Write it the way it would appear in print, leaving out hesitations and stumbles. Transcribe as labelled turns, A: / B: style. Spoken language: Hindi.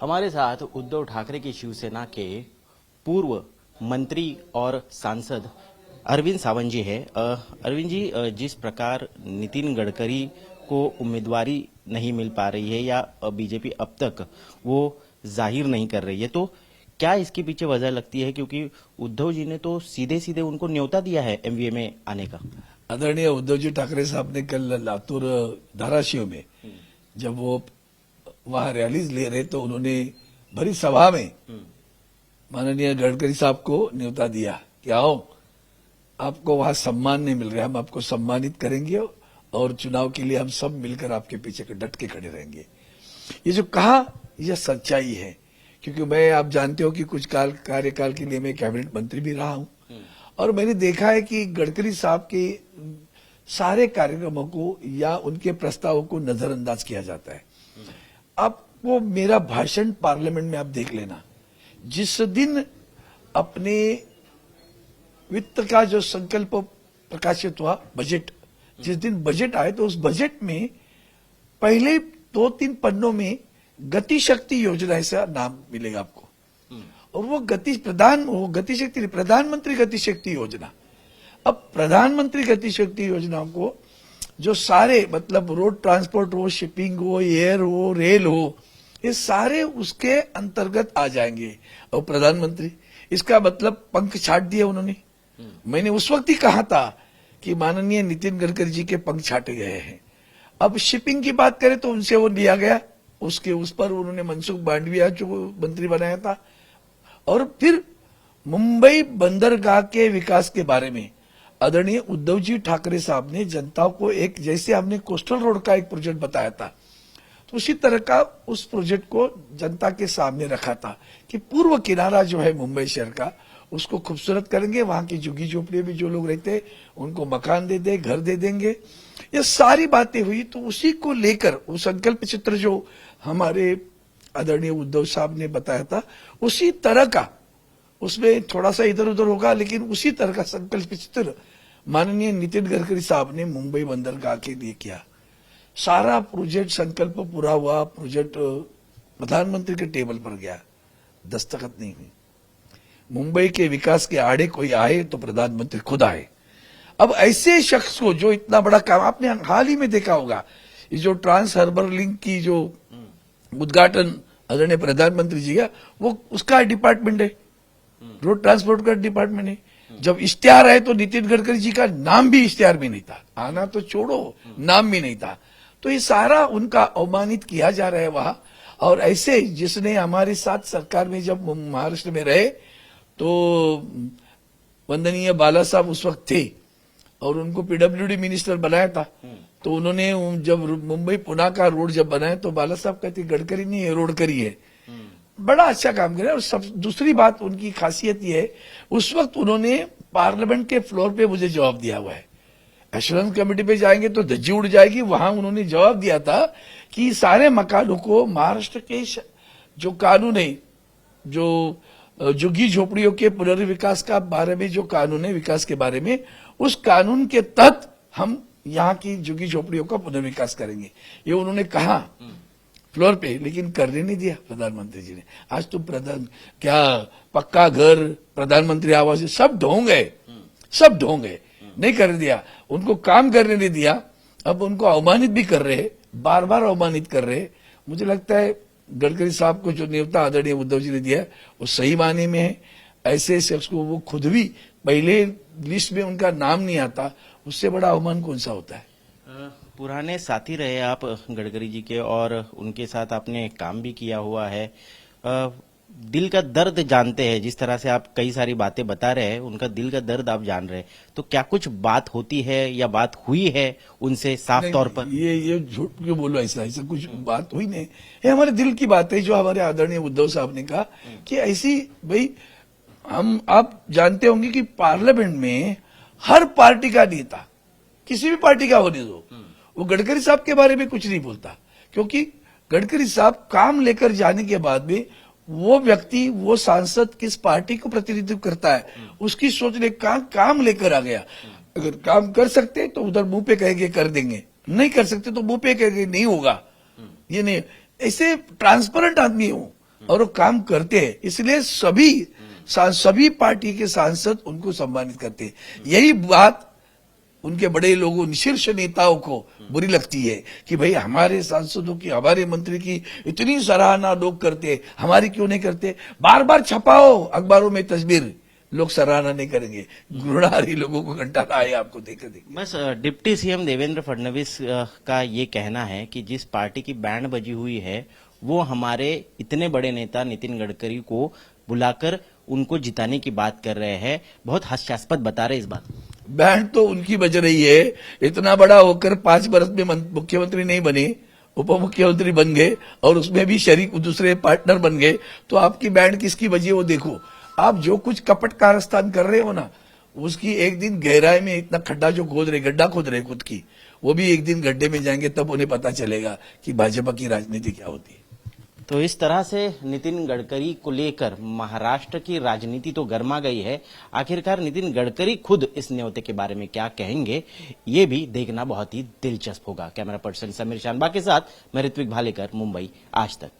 A: हमारे साथ उद्धव ठाकरे की शिवसेना के पूर्व मंत्री और सांसद अरविंद सावंत जी है। अरविंद जी, जिस प्रकार नितिन गडकरी को उम्मीदवारी नहीं मिल पा रही है या बीजेपी अब तक वो जाहिर नहीं कर रही है, तो क्या इसके पीछे वजह लगती है? क्योंकि उद्धव जी ने तो सीधे सीधे उनको न्योता दिया है एमवीए में आने का।
B: आदरणीय उद्धव जी ठाकरे साहब ने कल लातूर धाराशिव में जब वो वहां रैलीज ले रहे तो उन्होंने भरी सभा में माननीय गडकरी साहब को न्योता दिया कि आओ, आपको वहां सम्मान नहीं मिल रहा, हम आपको सम्मानित करेंगे और चुनाव के लिए हम सब मिलकर आपके पीछे डट के खड़े रहेंगे। ये जो कहा, यह सच्चाई है, क्योंकि मैं, आप जानते हो कि कुछ कार्यकाल के लिए मैं कैबिनेट मंत्री भी रहा हूं और मैंने देखा है कि गडकरी साहब के सारे कार्यक्रमों को या उनके प्रस्तावों को नजरअंदाज किया जाता है। आपको मेरा भाषण पार्लियामेंट में आप देख लेना, जिस दिन अपने वित्त का जो संकल्प प्रकाशित हुआ, बजट, जिस दिन बजट आए तो उस बजट में पहले 2-3 पन्नों में गति शक्ति योजना ऐसा नाम मिलेगा आपको, और वो प्रधानमंत्री गति शक्ति योजना। अब प्रधानमंत्री गति शक्ति योजना को जो सारे, मतलब रोड ट्रांसपोर्ट हो, शिपिंग हो, एयर हो, रेल हो, ये सारे उसके अंतर्गत आ जाएंगे। और प्रधानमंत्री, इसका मतलब पंख छाट दिए उन्होंने। मैंने उस वक्त ही कहा था कि माननीय नितिन गडकरी जी के पंख छाटे गए हैं। अब शिपिंग की बात करें तो उनसे वो लिया गया, उसके उस पर उन्होंने मनसुख मांडविया जो मंत्री बनाया था। और फिर मुंबई बंदरगाह के विकास के बारे में आदरणीय उद्धव जी ठाकरे साहब ने जनता को, एक जैसे हमने कोस्टल रोड का एक प्रोजेक्ट बताया था, तो उसी तरह का उस प्रोजेक्ट को जनता के सामने रखा था कि पूर्व किनारा जो है मुंबई शहर का, उसको खूबसूरत करेंगे, वहां की झुग्गी झोपड़ियां भी जो लोग रहते हैं उनको मकान दे दे, घर दे देंगे। ये सारी बातें हुई, तो उसी को लेकर वो संकल्प चित्र जो हमारे आदरणीय उद्धव साहब ने बताया था, उसी तरह का, उसमें थोड़ा सा इधर उधर होगा लेकिन उसी तरह का संकल्प चित्र माननीय नितिन गडकरी साहब ने मुंबई बंदरगाह के लिए किया। सारा प्रोजेक्ट संकल्प पूरा हुआ, प्रोजेक्ट प्रधानमंत्री के टेबल पर गया, दस्तखत नहीं हुई। मुंबई के विकास के आड़े कोई आए तो प्रधानमंत्री खुद आए। अब ऐसे शख्स को, जो इतना बड़ा काम, आपने हाल ही में देखा होगा, ये जो ट्रांस हार्बर लिंक की जो उद्घाटन आदरणीय प्रधानमंत्री जी का, वो उसका डिपार्टमेंट है, रोड ट्रांसपोर्ट का डिपार्टमेंट है। जब इश्तेहार आए तो नितिन गडकरी जी का नाम भी इश्तेहार में नहीं था, आना तो छोड़ो, नाम भी नहीं था। तो ये सारा उनका अवमानित किया जा रहा है वहां। और ऐसे जिसने हमारे साथ सरकार में जब महाराष्ट्र में रहे तो वंदनीय बाला साहब उस वक्त थे और उनको पीडब्ल्यूडी मिनिस्टर बनाया था, तो उन्होंने जब मुंबई पुणे का रोड जब बनाया तो बाला साहब कहते गडकरी नहीं है, रोड करी है। बड़ा अच्छा काम किया। और सब दूसरी बात उनकी खासियत ये है, उस वक्त उन्होंने पार्लियामेंट के फ्लोर पे मुझे जवाब दिया हुआ है। एश्योरेंस कमेटी पे जाएंगे तो धज्जी उड़ जाएगी, वहां उन्होंने जवाब दिया था कि सारे मकानों को महाराष्ट्र के जो कानून है, जो झुग्गी झोपड़ियों के पुनर्विकास का बारे में जो कानून है, विकास के बारे में, उस कानून के तहत हम यहाँ की झुग्गी झोपड़ियों का पुनर्विकास करेंगे, ये उन्होंने कहा फ्लोर पे, लेकिन करने नहीं दिया प्रधानमंत्री जी ने। आज तो क्या पक्का घर, प्रधानमंत्री आवास, सब ढोंग गए, सब ढोंग गए, नहीं करने दिया, उनको काम करने नहीं दिया। अब उनको अवमानित भी कर रहे, बार बार अवमानित कर रहे। मुझे लगता है गडकरी साहब को जो न्योता आदरणीय उद्धव जी ने दिया वो सही मायने में है। ऐसे शख्स को वो खुद भी पहले लिस्ट में उनका नाम नहीं आता, उससे बड़ा अवमान कौन सा होता है।
A: पुराने साथी रहे आप गडकरी जी के और उनके साथ आपने काम भी किया हुआ है, दिल का दर्द जानते हैं। जिस तरह से आप कई सारी बातें बता रहे हैं, उनका दिल का दर्द आप जान रहे हैं, तो क्या कुछ बात होती है या बात हुई है उनसे साफ तौर पर?
B: ये झूठ क्यों बोलो, ऐसा कुछ बात हुई नहीं। ये हमारे दिल की बात है, जो हमारे आदरणीय उद्धव साहब ने कहा कि ऐसी, भाई आप जानते होंगे कि पार्लियामेंट में हर पार्टी का नेता, किसी भी पार्टी का होने दो, वो गडकरी साहब के बारे में कुछ नहीं बोलता, क्योंकि गडकरी साहब काम लेकर जाने के बाद में वो व्यक्ति, वो सांसद किस पार्टी को प्रतिनिधित्व करता है, उसकी सोचने का काम लेकर आ गया। अगर काम कर सकते तो उधर मुंह पे कहेंगे कर देंगे, नहीं कर सकते तो मुंह पे कहेंगे नहीं होगा। ये नहीं, ऐसे ट्रांसपेरेंट आदमी हूं, और वो काम करते हैं, इसलिए सभी पार्टी के सांसद उनको सम्मानित करते हैं। यही बात उनके बड़े लोगों, शीर्ष नेताओं को बुरी लगती है कि भाई हमारे सांसदों की, हमारे मंत्री की इतनी सराहना लोग करते, हमारी क्यों नहीं करते। बार बार छपाओ अखबारों में तस्वीर, लोग सराहना नहीं करेंगे। घृणा आ रही लोगों को, घंटा आए आपको देख।
A: बस डिप्टी सीएम देवेंद्र फडणवीस का ये कहना है कि जिस पार्टी की बैंड बजी हुई है वो हमारे इतने बड़े नेता नितिन गडकरी को बुलाकर उनको जिताने की बात कर रहे हैं। बहुत हास्यास्पद बता रहे इस बात।
B: बैंड तो उनकी बज रही है, इतना बड़ा होकर 5 वर्ष में मुख्यमंत्री नहीं बने, उप मुख्यमंत्री बन गए और उसमें भी शरीक दूसरे पार्टनर बन गए, तो आपकी बैंड किसकी बजी है वो देखो। आप जो कुछ कपट कारस्तान कर रहे हो ना, उसकी एक दिन गहराई में इतना खड्डा जो गड्ढा खोद रहे खुद की, वो भी एक दिन गड्ढे में जाएंगे, तब उन्हें पता चलेगा कि भाजपा की राजनीति क्या होती है।
A: तो इस तरह से नितिन गडकरी को लेकर महाराष्ट्र की राजनीति तो गर्मा गई है। आखिरकार नितिन गडकरी खुद इस न्योते के बारे में क्या कहेंगे, ये भी देखना बहुत ही दिलचस्प होगा। कैमरा पर्सन समीर शानबा के साथ मैं ऋत्विक भालेकर, मुंबई आज तक।